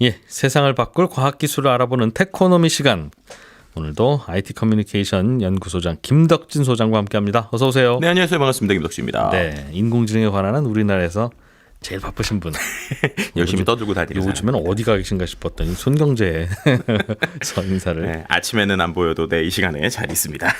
예, 세상을 바꿀 과학기술을 알아보는 테코노미 시간. 오늘도 IT 커뮤니케이션 연구소장 김덕진 소장과 함께합니다. 어서 오세요. 네, 안녕하세요. 반갑습니다. 김덕진입니다. 네, 인공지능에 관한 우리나라에서 제일 바쁘신 분. 열심히 떠들고 다니는 요즘에는 어디 가 계신가 싶었더니 손경제에서 인사를. 네, 아침에는 안 보여도 이 시간에 잘 있습니다.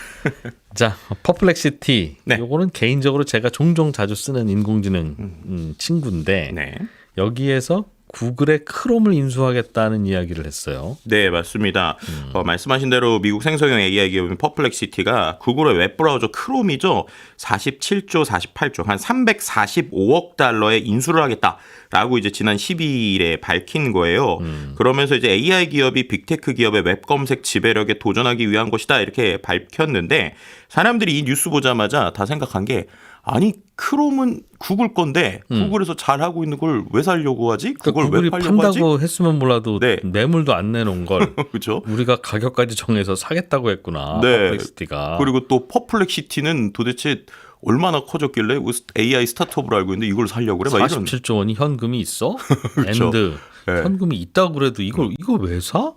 자, 퍼플렉시티. 네. 요거는 개인적으로 제가 종종 자주 쓰는 인공지능 친구인데 네. 여기에서 구글의 크롬을 인수하겠다는 이야기를 했어요. 네, 맞습니다. 말씀하신 대로 미국 생성형 AI 기업인 퍼플렉시티가 구글의 웹브라우저 크롬이죠. 47조, 48조, 한 345억 달러에 인수를 하겠다라고 이제 지난 12일에 밝힌 거예요. 그러면서 이제 AI 기업이 빅테크 기업의 웹 검색 지배력에 도전하기 위한 것이다 이렇게 밝혔는데 사람들이 이 뉴스 보자마자 다 생각한 게 아니 크롬은 구글 건데 구글에서 잘하고 있는 걸 왜 살려고 하지? 그걸 구글이 왜 팔려고 하지? 판다고 했으면 몰라도 네. 매물도 안 내놓은 걸 그렇죠. 우리가 가격까지 정해서 사겠다고 했구나. 네. 퍼플렉시티가. 그리고 또 퍼플렉시티는 도대체 얼마나 커졌길래 AI 스타트업으로 알고 있는데 이걸 살려고 그래? 막 이런. 47조 원이 현금이 있어? 그렇죠. 엔드. 네. 현금이 있다고 그래도 이걸 왜 사?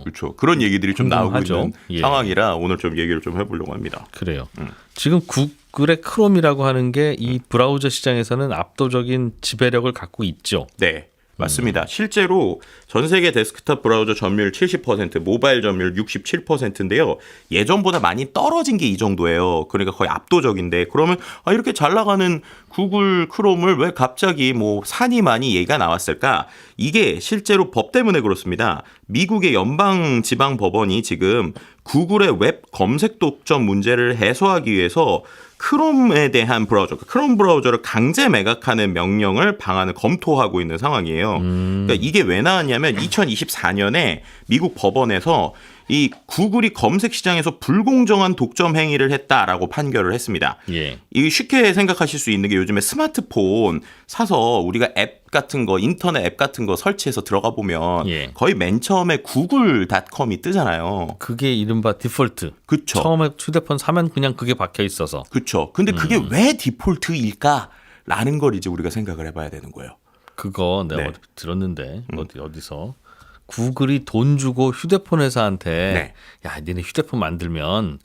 그렇죠. 그런 얘기들이 좀 나오고 궁금하죠. 있는 예. 상황이라 오늘 좀 얘기를 좀 해보려고 합니다. 그래요. 지금 구글의 크롬이라고 하는 게 이 브라우저 시장에서는 압도적인 지배력을 갖고 있죠. 네. 맞습니다. 실제로 전 세계 데스크탑 브라우저 점유율 70%, 모바일 점유율 67%인데요. 예전보다 많이 떨어진 게 이 정도예요. 그러니까 거의 압도적인데 그러면 이렇게 잘 나가는 구글 크롬을 왜 갑자기 뭐 사니 많이 얘기가 나왔을까? 이게 실제로 법 때문에 그렇습니다. 미국의 연방 지방 법원이 지금 구글의 웹 검색 독점 문제를 해소하기 위해서 크롬에 대한 브라우저, 크롬 브라우저를 강제 매각하는 명령을 방안을 검토하고 있는 상황이에요. 그러니까 이게 왜 나왔냐면 2024년에 미국 법원에서 이 구글이 검색 시장에서 불공정한 독점 행위를 했다라고 판결을 했습니다. 예. 이게 쉽게 생각하실 수 있는 게 요즘에 스마트폰 사서 우리가 앱 같은 거, 인터넷 앱 같은 거 설치해서 들어가 보면 예. 거의 맨 처음에 구글닷컴이 뜨잖아요. 그게 이른바 디폴트. 그쵸. 처음에 휴대폰 사면 그냥 그게 박혀 있어서. 그렇죠. 근데 그게 왜 디폴트일까라는 걸 이제 우리가 생각을 해봐야 되는 거예요. 그거 내가 네. 어디 들었는데 어디서 구글이 돈 주고 휴대폰 회사한테 야 니네 휴대폰 만들면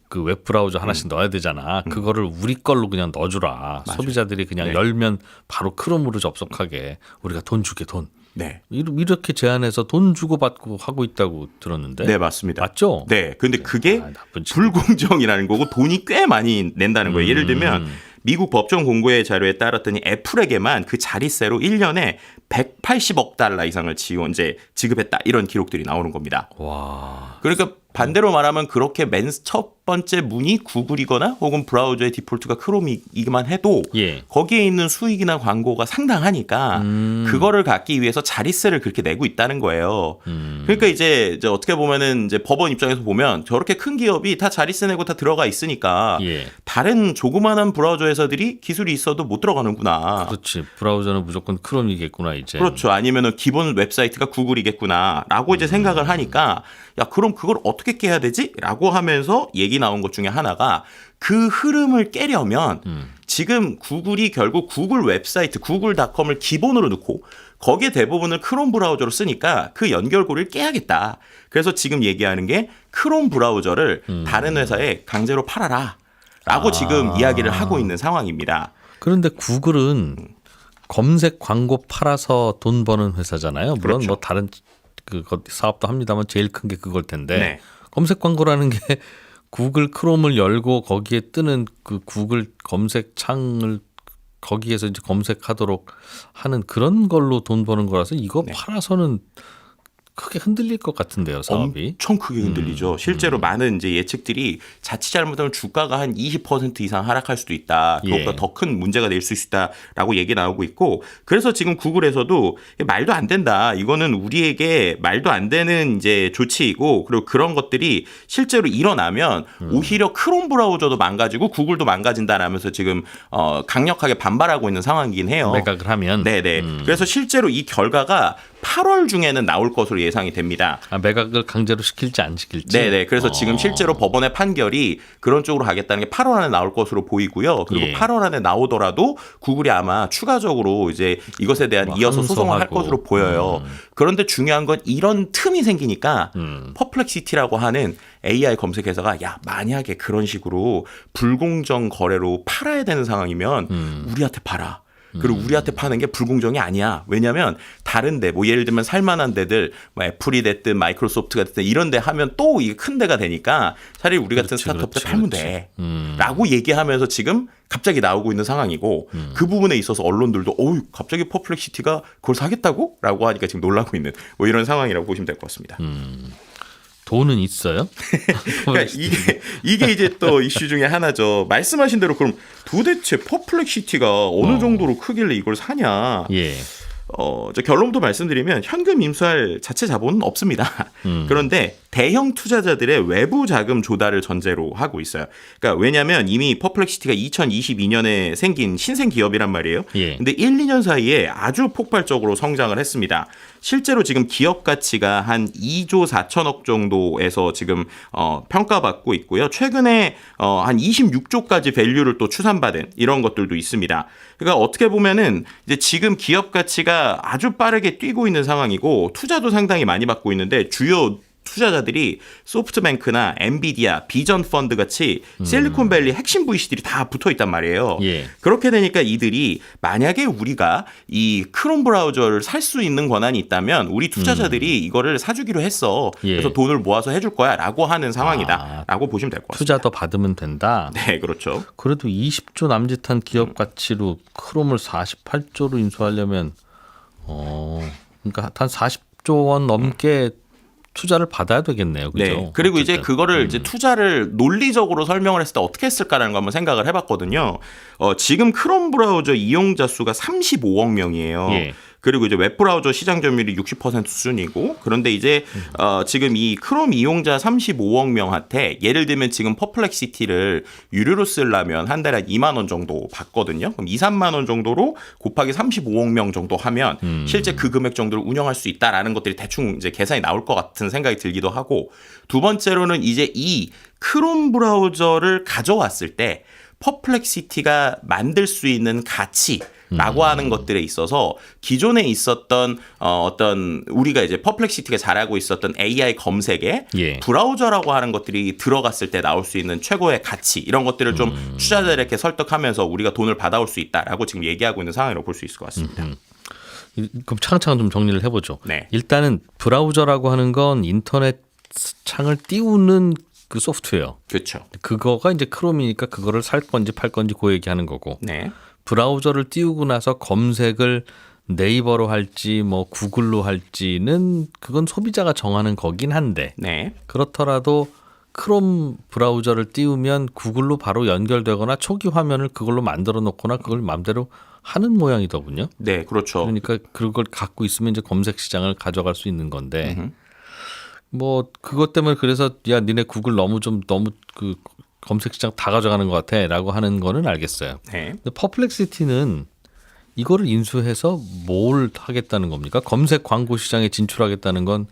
그 웹브라우저 하나씩 넣어야 되잖아. 그거를 우리 걸로 그냥 넣어주라. 맞아요. 소비자들이 그냥 네. 열면 바로 크롬으로 접속하게 우리가 돈 주게 돈. 네. 이렇게 제안해서 돈 주고 받고 하고 있다고 들었는데. 네, 맞습니다. 맞죠? 네. 근데 그게 나쁜 친구. 불공정이라는 거고 돈이 꽤 많이 낸다는 거예요. 예를 들면 미국 법정 공고의 자료에 따랐더니 애플에게만 그 자릿세로 1년에 180억 달러 이상을 지급했다. 이런 기록들이 나오는 겁니다. 와. 그러니까 반대로 말하면 그렇게 맨 첫 번째 문이 구글이거나 혹은 브라우저의 디폴트가 크롬이기만 해도 예. 거기에 있는 수익이나 광고가 상당하니까 그거를 갖기 위해서 자릿세를 그렇게 내고 있다는 거예요. 그러니까 이제 어떻게 보면은 이제 법원 입장에서 보면 저렇게 큰 기업이 다 자릿세 내고 다 들어가 있으니까 예. 다른 조그마한 브라우저 회사들이 기술이 있어도 못 들어가는구나. 그렇지. 브라우저는 무조건 크롬이겠구나 이제. 그렇죠. 아니면은 기본 웹사이트가 구글이겠구나라고 이제 생각을 하니까 야 그럼 그걸 어떻게 깨야 되지?라고 하면서 얘기 나온 것 중에 하나가 그 흐름을 깨려면 지금 구글이 결국 구글 웹사이트 구글닷컴을 기본으로 넣고 거기에 대부분을 크롬 브라우저로 쓰니까 그 연결고리를 깨야겠다. 그래서 지금 얘기하는 게 크롬 브라우저를 다른 회사에 강제로 팔아라라고 지금 이야기를 하고 있는 상황입니다. 그런데 구글은 검색 광고 팔아서 돈 버는 회사잖아요. 물론 그렇죠. 뭐 다른 그 사업도 합니다만 제일 큰 게 그걸 텐데 네. 검색 광고라는 게 구글 크롬을 열고 거기에 뜨는 그 구글 검색 창을 거기에서 이제 검색하도록 하는 그런 걸로 돈 버는 거라서 이거 팔아서는 크게 흔들릴 것 같은데요, 사업이. 엄청 크게 흔들리죠. 실제로 많은 이제 예측들이 자칫 잘못하면 주가가 한 20% 이상 하락할 수도 있다. 그것보다 예. 더 큰 문제가 될 수 있다라고 얘기 나오고 있고 그래서 지금 구글에서도 말도 안 된다. 이거는 우리에게 말도 안 되는 이제 조치이고 그리고 그런 것들이 실제로 일어나면 오히려 크롬 브라우저도 망가지고 구글도 망가진다라면서 지금 강력하게 반발하고 있는 상황이긴 해요. 매각을 하면. 네네. 그래서 실제로 이 결과가 8월 중에는 나올 것으로 예상이 됩니다. 매각을 강제로 시킬지 안 시킬지. 네네. 그래서 지금 실제로 법원의 판결이 그런 쪽으로 가겠다는 게 8월 안에 나올 것으로 보이고요. 그리고 8월 안에 나오더라도 구글이 아마 추가적으로 이제 이것에 대한 이어서 소송을 할 것으로 보여요. 그런데 중요한 건 이런 틈이 생기니까 퍼플렉시티라고 하는 AI 검색 회사가 야 만약에 그런 식으로 불공정 거래로 팔아야 되는 상황이면 우리한테 팔아. 그리고 우리한테 파는 게 불공정이 아니야. 왜냐하면 다른데 뭐 예를 들면 살만한 데들 뭐 애플이 됐든 마이크로소프트가 됐든 이런 데 하면 또 이게 큰 데가 되니까 차라리 우리 같은 스타트업들 팔면 돼. 라고 얘기하면서 지금 갑자기 나오고 있는 상황이고 그 부분에 있어서 언론들도 갑자기 퍼플렉시티가 그걸 사겠다고? 라고 하니까 지금 놀라고 있는 뭐 이런 상황이라고 보시면 될 것 같습니다. 돈은 있어요? 그러니까 이게 이제 또 이슈 중에 하나죠. 말씀하신 대로 그럼 도대체 퍼플렉시티가 어느 정도로 크길래 이걸 사냐? 예. 저 결론도 말씀드리면 현금 인수할 자체 자본은 없습니다. 그런데 대형 투자자들의 외부 자금 조달을 전제로 하고 있어요. 그러니까 왜냐하면 이미 퍼플렉시티가 2022년에 생긴 신생 기업이란 말이에요. 예. 근데 1, 2년 사이에 아주 폭발적으로 성장을 했습니다. 실제로 지금 기업 가치가 한 2조 4천억 정도에서 지금 평가받고 있고요. 최근에 한 26조까지 밸류를 또 추산받은 이런 것들도 있습니다. 그러니까 어떻게 보면은 이제 지금 기업 가치가 아주 빠르게 뛰고 있는 상황이고 투자도 상당히 많이 받고 있는데 주요 투자자들이 소프트뱅크나 엔비디아, 비전 펀드 같이 실리콘밸리 핵심 VC들이 다 붙어 있단 말이에요. 예. 그렇게 되니까 이들이 만약에 우리가 이 크롬 브라우저를 살 수 있는 권한이 있다면 우리 투자자들이 이거를 사주기로 했어. 그래서 예. 돈을 모아서 해줄 거야라고 하는 상황이다라고 보시면 될 것 같습니다. 투자 더 받으면 된다. 네, 그렇죠. 그래도 20조 남짓한 기업 가치로 크롬을 48조로 인수하려면 그러니까 한 40조 원 넘게 투자를 받아야 되겠네요. 그죠? 네. 그리고 어쨌든. 이제 그거를 이제 투자를 논리적으로 설명을 했을 때 어떻게 했을까라는 거 한번 생각을 해봤거든요. 지금 크롬 브라우저 이용자 수가 35억 명이에요. 예. 그리고 이제 웹브라우저 시장 점유율이 60% 수준이고 그런데 이제 지금 이 크롬 이용자 35억 명한테 예를 들면 지금 퍼플렉시티를 유료로 쓰려면 한 달에 2만 원 정도 받거든요. 그럼 2, 3만 원 정도로 곱하기 35억 명 정도 하면 실제 그 금액 정도를 운영할 수 있다라는 것들이 대충 이제 계산이 나올 것 같은 생각이 들기도 하고 두 번째로는 이제 이 크롬 브라우저를 가져왔을 때 퍼플렉시티가 만들 수 있는 가치라고 하는 것들에 있어서 기존에 있었던 어떤 우리가 이제 퍼플렉시티가 잘하고 있었던 AI 검색에 예. 브라우저라고 하는 것들이 들어갔을 때 나올 수 있는 최고의 가치 이런 것들을 좀 투자자들에게 설득하면서 우리가 돈을 받아올 수 있다라고 지금 얘기하고 있는 상황이라고 볼 수 있을 것 같습니다. 그럼 차근차근 좀 정리를 해보죠. 네. 일단은 브라우저라고 하는 건 인터넷 창을 띄우는 그 소프트웨어. 그렇죠. 그거가 이제 크롬이니까 그거를 살 건지 팔 건지 그 얘기하는 거고. 네. 브라우저를 띄우고 나서 검색을 네이버로 할지 뭐 구글로 할지는 그건 소비자가 정하는 거긴 한데 네. 그렇더라도 크롬 브라우저를 띄우면 구글로 바로 연결되거나 초기 화면을 그걸로 만들어 놓거나 그걸 마음대로 하는 모양이더군요. 네, 그렇죠. 그러니까 그걸 갖고 있으면 이제 검색 시장을 가져갈 수 있는 건데 뭐 그것 때문에 그래서 야 니네 구글 너무 그 검색 시장 다 가져가는 것 같아라고 하는 거는 알겠어요. 네. 근데 퍼플렉시티는 이거를 인수해서 뭘 하겠다는 겁니까? 검색 광고 시장에 진출하겠다는 건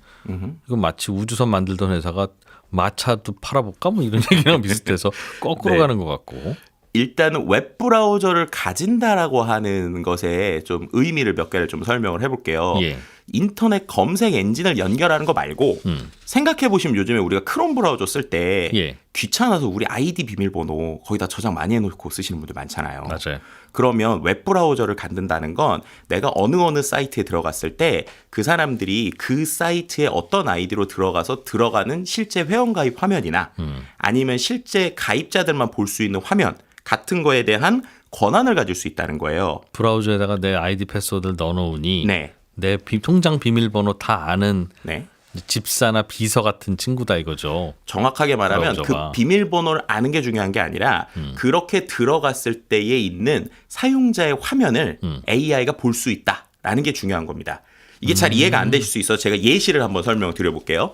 이건 마치 우주선 만들던 회사가 마차도 팔아볼까 뭐 이런 얘기랑 비슷해서 거꾸로 네. 가는 것 같고. 일단은 웹브라우저를 가진다라고 하는 것에 좀 의미를 몇 개를 좀 설명을 해볼게요. 예. 인터넷 검색 엔진을 연결하는 거 말고 생각해 보시면 요즘에 우리가 크롬 브라우저 쓸 때 예. 귀찮아서 우리 아이디 비밀번호 거기다 저장 많이 해놓고 쓰시는 분들 많잖아요. 맞아요. 그러면 웹브라우저를 갖는다는 건 내가 어느 사이트에 들어갔을 때 그 사람들이 그 사이트에 어떤 아이디로 들어가서 들어가는 실제 회원가입 화면이나 아니면 실제 가입자들만 볼 수 있는 화면 같은 거에 대한 권한을 가질 수 있다는 거예요. 브라우저에다가 내 아이디 패스워드를 넣어놓으니 네. 내 통장 비밀번호 다 아는 네. 집사나 비서 같은 친구다 이거죠. 정확하게 말하면 브라우저가. 그 비밀번호를 아는 게 중요한 게 아니라 그렇게 들어갔을 때에 있는 사용자의 화면을 AI가 볼 수 있다라는 게 중요한 겁니다. 이게 잘 이해가 안 되실 수 있어서 제가 예시를 한번 설명을 드려볼게요.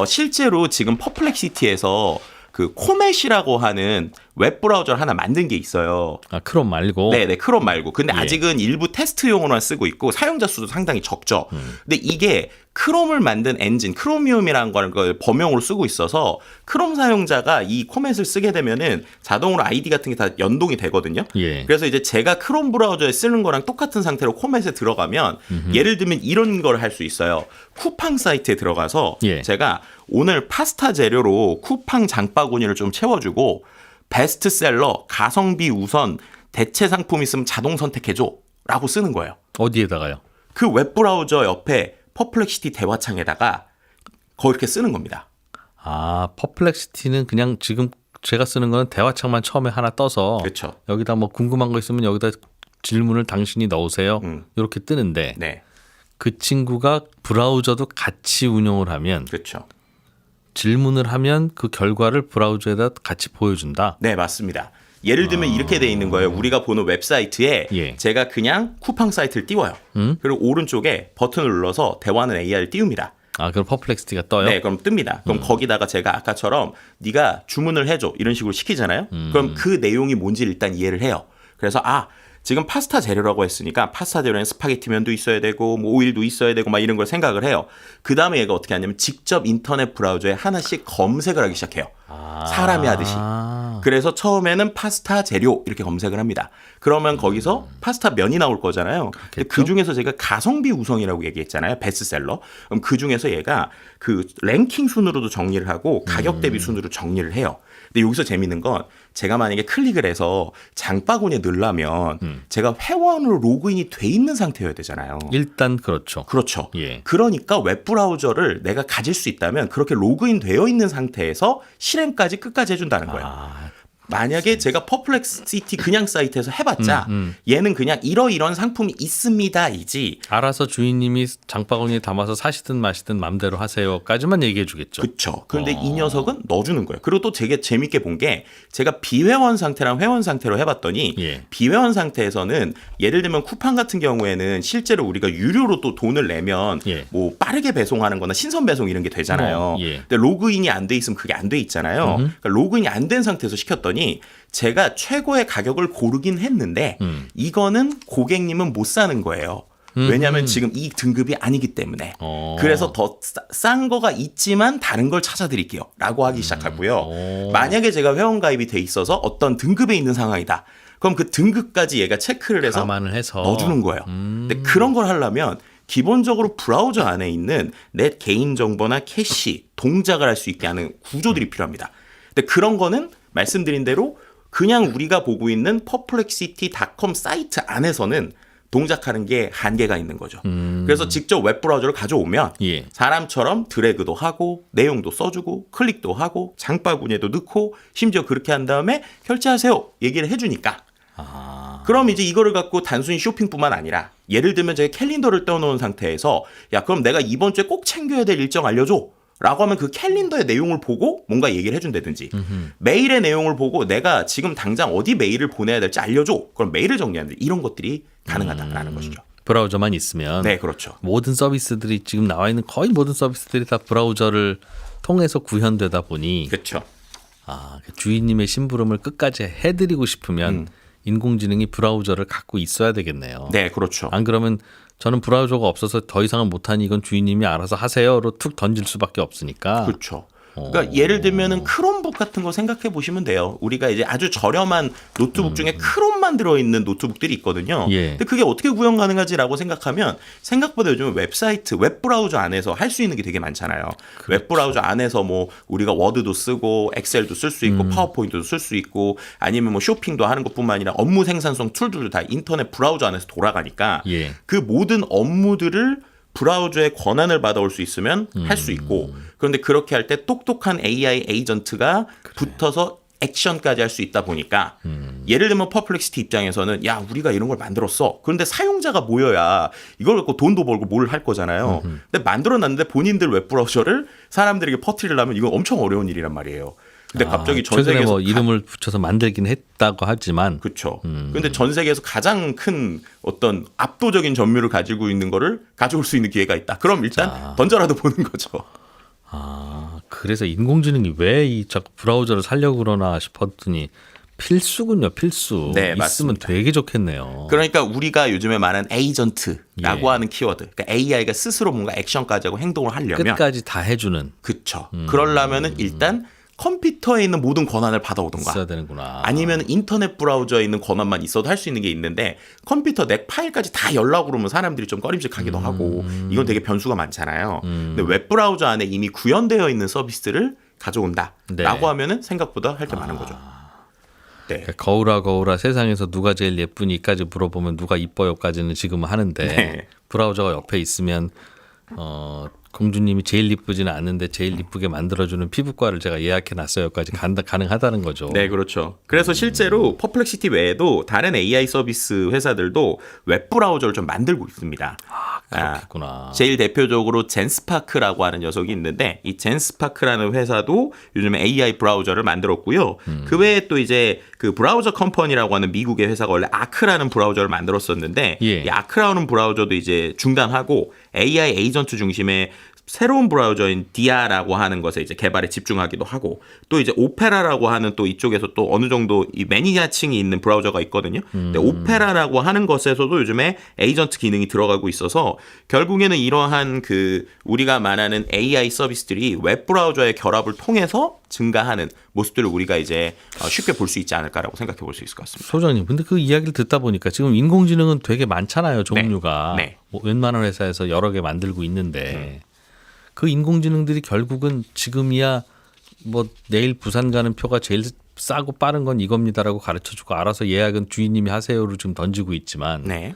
실제로 지금 퍼플렉시티에서 그 코멧이라고 하는 웹 브라우저를 하나 만든 게 있어요. 아, 크롬 말고. 네네, 크롬 말고. 근데 예. 아직은 일부 테스트용으로만 쓰고 있고 사용자 수도 상당히 적죠. 근데 이게 크롬을 만든 엔진, 크로미움이라는 걸 범용으로 쓰고 있어서 크롬 사용자가 이 코멧을 쓰게 되면은 자동으로 아이디 같은 게 다 연동이 되거든요. 예. 그래서 이제 제가 크롬 브라우저에 쓰는 거랑 똑같은 상태로 코멧에 들어가면 예를 들면 이런 걸 할 수 있어요. 쿠팡 사이트에 들어가서 예. 제가 오늘 파스타 재료로 쿠팡 장바구니를 좀 채워주고 베스트셀러, 가성비 우선, 대체 상품 있으면 자동 선택해줘 라고 쓰는 거예요. 어디에다가요? 그 웹브라우저 옆에 퍼플렉시티 대화창에다가 그렇게 쓰는 겁니다. 아, 퍼플렉시티는 그냥 지금 제가 쓰는 거는 대화창만 처음에 하나 떠서 그렇죠. 여기다 뭐 궁금한 거 있으면 여기다 질문을 당신이 넣으세요. 이렇게 뜨는데 네, 그 친구가 브라우저도 같이 운영을 하면 그렇죠. 질문을 하면 그 결과를 브라우저에다 같이 보여준다. 네, 맞습니다. 예를 들면 이렇게 돼 있는 거예요. 우리가 보는 웹사이트에 예. 제가 그냥 쿠팡 사이트를 띄워요. 그리고 오른쪽에 버튼을 눌러서 대화는 AI를 띄웁니다. 아, 그럼 퍼플렉시티가 떠요? 네, 그럼 뜹니다. 그럼 거기다가 제가 아까처럼 네가 주문을 해줘 이런 식으로 시키잖아요. 그럼 그 내용이 뭔지 일단 이해를 해요. 그래서 지금 파스타 재료라고 했으니까 파스타 재료엔 스파게티 면도 있어야 되고 뭐 오일도 있어야 되고 막 이런 걸 생각을 해요. 그 다음에 얘가 어떻게 하냐면 직접 인터넷 브라우저에 하나씩 검색을 하기 시작해요. 사람이 하듯이. 그래서 처음에는 파스타 재료 이렇게 검색을 합니다. 그러면 거기서 파스타 면이 나올 거잖아요. 근데 그 중에서 제가 가성비 우선이라고 얘기했잖아요. 베스트셀러. 그럼 그 중에서 얘가 그 랭킹 순으로도 정리를 하고 가격 대비 순으로 정리를 해요. 근데 여기서 재밌는 건 제가 만약에 클릭을 해서 장바구니에 넣으려면 제가 회원으로 로그인이 돼 있는 상태여야 되잖아요. 일단 그렇죠. 그렇죠. 예. 그러니까 웹브라우저를 내가 가질 수 있다면 그렇게 로그인 되어 있는 상태에서 실행까지 끝까지 해준다는 거예요. 만약에 제가 퍼플렉시티 그냥 사이트에서 해봤자 얘는 그냥 이러이런 상품이 있습니다이지. 알아서 주인님이 장바구니에 담아서 사시든 마시든 맘대로 하세요까지만 얘기해 주겠죠. 그렇죠. 그런데 이 녀석은 넣어주는 거예요. 그리고 또 되게 재밌게 본 게 제가 비회원 상태랑 회원 상태로 해봤더니 예. 비회원 상태에서는 예를 들면 쿠팡 같은 경우에는 실제로 우리가 유료로 또 돈을 내면 예. 뭐 빠르게 배송하는 거나 신선 배송 이런 게 되잖아요. 예. 근데 로그인이 안 돼 있으면 그게 안 돼 있잖아요. 그러니까 로그인이 안 된 상태에서 시켰더니 제가 최고의 가격을 고르긴 했는데 이거는 고객님은 못 사는 거예요. 왜냐하면 지금 이 등급이 아니기 때문에. 그래서 더 싼 거가 있지만 다른 걸 찾아드릴게요 라고 하기 시작하고요. 만약에 제가 회원 가입이 돼 있어서 어떤 등급에 있는 상황이다. 그럼 그 등급까지 얘가 체크를 해서 감안을 해서 넣어주는 거예요. 근데 그런 걸 하려면 기본적으로 브라우저 안에 있는 내 개인정보나 캐시, 동작을 할 수 있게 하는 구조들이 필요합니다. 근데 그런 거는 말씀드린 대로 그냥 우리가 보고 있는 perplexity.com 사이트 안에서는 동작하는 게 한계가 있는 거죠. 그래서 직접 웹브라우저를 가져오면 예. 사람처럼 드래그도 하고 내용도 써주고 클릭도 하고 장바구니에도 넣고 심지어 그렇게 한 다음에 결제하세요 얘기를 해주니까 그럼 이제 이거를 갖고 단순히 쇼핑뿐만 아니라 예를 들면 제가 캘린더를 떼어놓은 상태에서 야 그럼 내가 이번 주에 꼭 챙겨야 될 일정 알려줘 라고 하면 그 캘린더의 내용을 보고 뭔가 얘기를 해준다든지 메일의 내용을 보고 내가 지금 당장 어디 메일을 보내야 될지 알려줘 그럼 메일을 정리하는 이런 것들이 가능하다라는 것이죠. 브라우저만 있으면 네, 그렇죠. 모든 서비스들이 지금 나와 있는 거의 모든 서비스들이 다 브라우저를 통해서 구현되다 보니 그렇죠. 그 주인님의 심부름을 끝까지 해드리고 싶으면 인공지능이 브라우저를 갖고 있어야 되겠네요. 네, 그렇죠. 안 그러면 저는 브라우저가 없어서 더 이상은 못하니 이건 주인님이 알아서 하세요로 툭 던질 수밖에 없으니까. 그렇죠. 그러니까 예를 들면은 크롬북 같은 거 생각해 보시면 돼요. 우리가 이제 아주 저렴한 노트북 중에 크롬만 들어있는 노트북들이 있거든요. 예. 근데 그게 어떻게 구현 가능하지라고 생각하면 생각보다 요즘 웹사이트, 웹브라우저 안에서 할 수 있는 게 되게 많잖아요. 그렇죠. 웹브라우저 안에서 뭐 우리가 워드도 쓰고 엑셀도 쓸 수 있고 파워포인트도 쓸 수 있고 아니면 뭐 쇼핑도 하는 것뿐만 아니라 업무 생산성 툴들도 다 인터넷 브라우저 안에서 돌아가니까 예. 그 모든 업무들을 브라우저의 권한을 받아올 수 있으면 할 수 있고 그런데 그렇게 할 때 똑똑한 AI 에이전트가 붙어서 액션까지 할 수 있다 보니까 예를 들면 퍼플렉시티 입장에서는 야 우리가 이런 걸 만들었어. 그런데 사용자가 모여야 이걸 갖고 돈도 벌고 뭘 할 거잖아요. 근데 만들어놨는데 본인들 웹브라우저를 사람들에게 퍼뜨리려면 이건 엄청 어려운 일이란 말이에요. 근데 갑자기 전 최근에 세계에서 뭐 이름을 붙여서 만들긴 했다고 하지만 그렇죠. 그런데 전 세계에서 가장 큰 어떤 압도적인 점유율을 가지고 있는 거를 가져올 수 있는 기회가 있다. 그럼 일단 던져라도 보는 거죠. 그래서 인공지능이 왜 이 자꾸 브라우저를 살려고 그러나 싶었더니 필수군요, 필수. 네, 있으면 맞습니다. 되게 좋겠네요. 그러니까 우리가 요즘에 말하는 에이전트라고 예. 하는 키워드. 그러니까 AI가 스스로 뭔가 액션까지 하고 행동을 하려면 끝까지 다 해주는 그쵸. 그러려면은 일단 컴퓨터에 있는 모든 권한을 받아오던가 있어야 되는구나. 아니면 인터넷 브라우저에 있는 권한만 있어도 할 수 있는 게 있는데 컴퓨터 넥 파일까지 다 열라고 그러면 사람들이 좀 꺼림직하기도 하고 이건 되게 변수가 많잖아요. 근데 웹 브라우저 안에 이미 구현되어 있는 서비스를 가져온다라고 네. 하면은 생각보다 할 게 많은 거죠. 네. 그러니까 거울아 거울아 세상에서 누가 제일 예쁘니까지 물어보면 누가 이뻐요까지는 지금 하는데 네. 브라우저가 옆에 있으면 공주님이 제일 이쁘지는 않는데 제일 이쁘게 만들어주는 피부과를 제가 예약해놨어요까지 가능하다는 거죠. 네, 그렇죠. 그래서 실제로 퍼플렉시티 외에도 다른 AI 서비스 회사들도 웹 브라우저를 좀 만들고 있습니다. 그렇겠구나. 제일 대표적으로 젠스파크라고 하는 녀석이 있는데 이 젠스파크라는 회사도 요즘에 AI 브라우저를 만들었고요. 그 외에 또 이제 그 브라우저 컴퍼니라고 하는 미국의 회사가 원래 아크라는 브라우저를 만들었었는데 예. 이 아크라는 브라우저도 이제 중단하고 AI 에이전트 중심의 새로운 브라우저인 디아라고 하는 것에 이제 개발에 집중하기도 하고 또 이제 오페라라고 하는 또 이쪽에서 또 어느 정도 이 매니아층이 있는 브라우저가 있거든요. 근데 오페라라고 하는 것에서도 요즘에 에이전트 기능이 들어가고 있어서 결국에는 이러한 그 우리가 말하는 AI 서비스들이 웹 브라우저의 결합을 통해서 증가하는 모습들을 우리가 이제 쉽게 볼 수 있지 않을까라고 생각해 볼 수 있을 것 같습니다. 소장님, 근데 그 이야기를 듣다 보니까 지금 인공지능은 되게 많잖아요, 종류가. 네. 뭐 웬만한 회사에서 여러 개 만들고 있는데 그 인공지능들이 결국은 지금이야 뭐 내일 부산 가는 표가 제일 싸고 빠른 건 이겁니다라고 가르쳐주고 알아서 예약은 주인님이 하세요로 지금 던지고 있지만 네.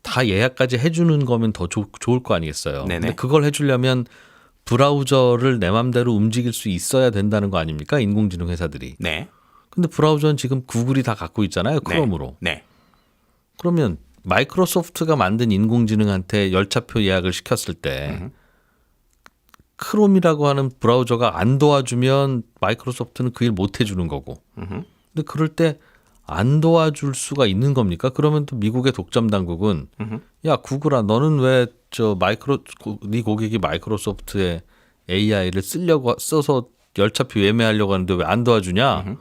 다 예약까지 해주는 거면 더 좋을 거 아니겠어요. 네네. 근데 그걸 해주려면 브라우저를 내 맘대로 움직일 수 있어야 된다는 거 아닙니까? 인공지능 회사들이. 네. 근데 브라우저는 지금 구글이 다 갖고 있잖아요. 크롬으로. 네. 그러면 마이크로소프트가 만든 인공지능한테 열차표 예약을 시켰을 때 크롬이라고 하는 브라우저가 안 도와주면 마이크로소프트는 그 일 못 해주는 거고. 근데 그럴 때 안 도와줄 수가 있는 겁니까? 그러면 또 미국의 독점 당국은 야 구글아 너는 왜 네 고객이 마이크로소프트의 AI를 써서 열차표 예매하려고 하는데 왜 안 도와주냐?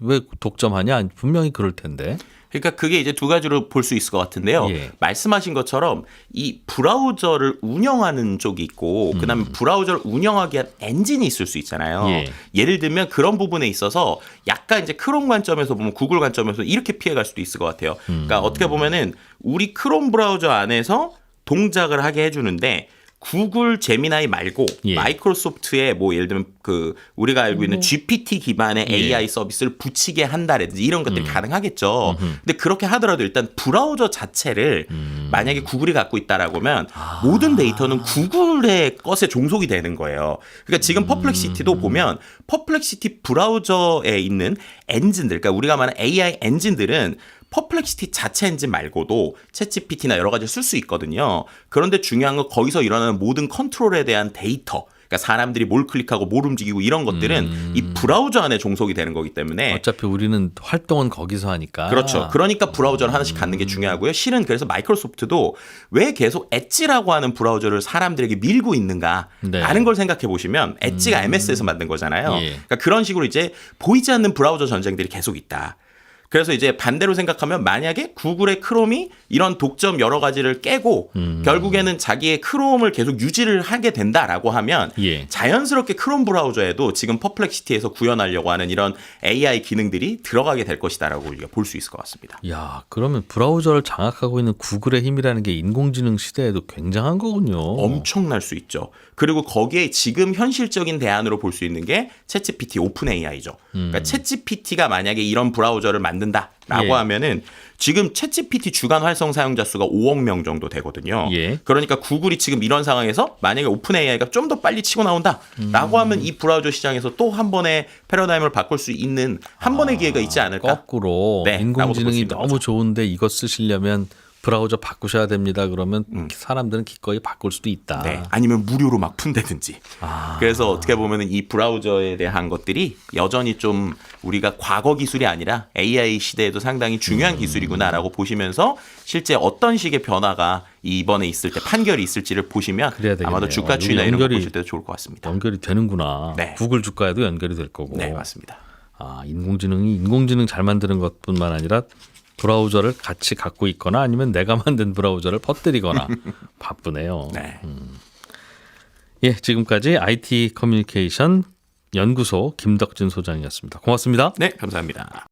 왜 독점하냐? 분명히 그럴 텐데. 그러니까 그게 이제 두 가지로 볼 수 있을 것 같은데요. 예. 말씀하신 것처럼 이 브라우저를 운영하는 쪽이 있고 그다음에 브라우저를 운영하기 위한 엔진이 있을 수 있잖아요. 예. 예를 들면 그런 부분에 있어서 약간 이제 크롬 관점에서 보면 구글 관점에서 이렇게 피해갈 수도 있을 것 같아요. 그러니까 어떻게 보면은 우리 크롬 브라우저 안에서 동작을 하게 해주는데 구글 제미나이 말고 예. 마이크로소프트의 뭐 예를 들면 그 우리가 알고 있는 GPT 기반의 예. AI 서비스를 붙이게 한다든지 이런 것들이 가능하겠죠. 근데 그렇게 하더라도 일단 브라우저 자체를 만약에 구글이 갖고 있다라고 하면 모든 데이터는 구글의 것에 종속이 되는 거예요. 그러니까 지금 퍼플렉시티도 보면 퍼플렉시티 브라우저에 있는 엔진들, 그러니까 우리가 말하는 AI 엔진들은 퍼플렉시티 자체 엔진 말고도 챗GPT나 여러 가지 쓸 수 있거든요. 그런데 중요한 건 거기서 일어나는 모든 컨트롤에 대한 데이터, 그러니까 사람들이 뭘 클릭하고 뭘 움직이고 이런 것들은 이 브라우저 안에 종속이 되는 거기 때문에 어차피 우리는 활동은 거기서 하니까. 그렇죠. 그러니까 브라우저를 하나씩 갖는 게 중요하고요. 실은 그래서 마이크로소프트도 왜 계속 엣지라고 하는 브라우저를 사람들에게 밀고 있는가 네. 라는 걸 생각해 보시면 엣지가 MS에서 만든 거잖아요. 예. 그러니까 그런 식으로 이제 보이지 않는 브라우저 전쟁들이 계속 있다. 그래서 이제 반대로 생각하면 만약에 구글의 크롬이 이런 독점 여러 가지를 깨고 결국에는 자기의 크롬을 계속 유지를 하게 된다라고 하면 예. 자연스럽게 크롬 브라우저에도 지금 퍼플렉시티에서 구현하려고 하는 이런 AI 기능들이 들어가게 될 것이다라고 우리가 볼 수 있을 것 같습니다. 야, 그러면 브라우저를 장악하고 있는 구글의 힘이라는 게 인공지능 시대에도 굉장한 거군요. 엄청날 수 있죠. 그리고 거기에 지금 현실적인 대안으로 볼 수 있는 게 챗GPT 오픈 AI죠. 그러니까 챗GPT가 만약에 이런 브라우저를 만든다라고 예. 하면은 지금 챗GPT 주간 활성 사용자 수가 5억 명 정도 되거든요. 예. 그러니까 구글이 지금 이런 상황에서 만약에 오픈 AI가 좀 더 빨리 치고 나온다라고 하면 이 브라우저 시장에서 또 한 번의 패러다임을 바꿀 수 있는 한 번의 기회가 있지 않을까? 거꾸로 네, 라고도 볼수 인공지능이 있는 너무 거죠. 좋은데 이거 쓰시려면 브라우저 바꾸셔야 됩니다. 그러면 사람들은 기꺼이 바꿀 수도 있다. 네. 아니면 무료로 막 푼다든지. 그래서 어떻게 보면은 이 브라우저에 대한 것들이 여전히 좀 우리가 과거 기술이 아니라 AI 시대에도 상당히 중요한 기술이구나라고 보시면서 실제 어떤 식의 변화가 이번에 있을 때 판결이 있을지를 보시면 그래야 되겠네요. 아마도 주가 추이나 이런 거 연결이- 보실 때도 좋을 것 같습니다. 연결이 되는구나. 네. 구글 주가에도 연결이 될 거고. 네, 맞습니다. 인공지능이 인공지능 잘 만드는 것뿐만 아니라 브라우저를 같이 갖고 있거나 아니면 내가 만든 브라우저를 퍼뜨리거나 바쁘네요. 네. 예, 지금까지 IT 커뮤니케이션 연구소 김덕진 소장이었습니다. 고맙습니다. 네, 감사합니다.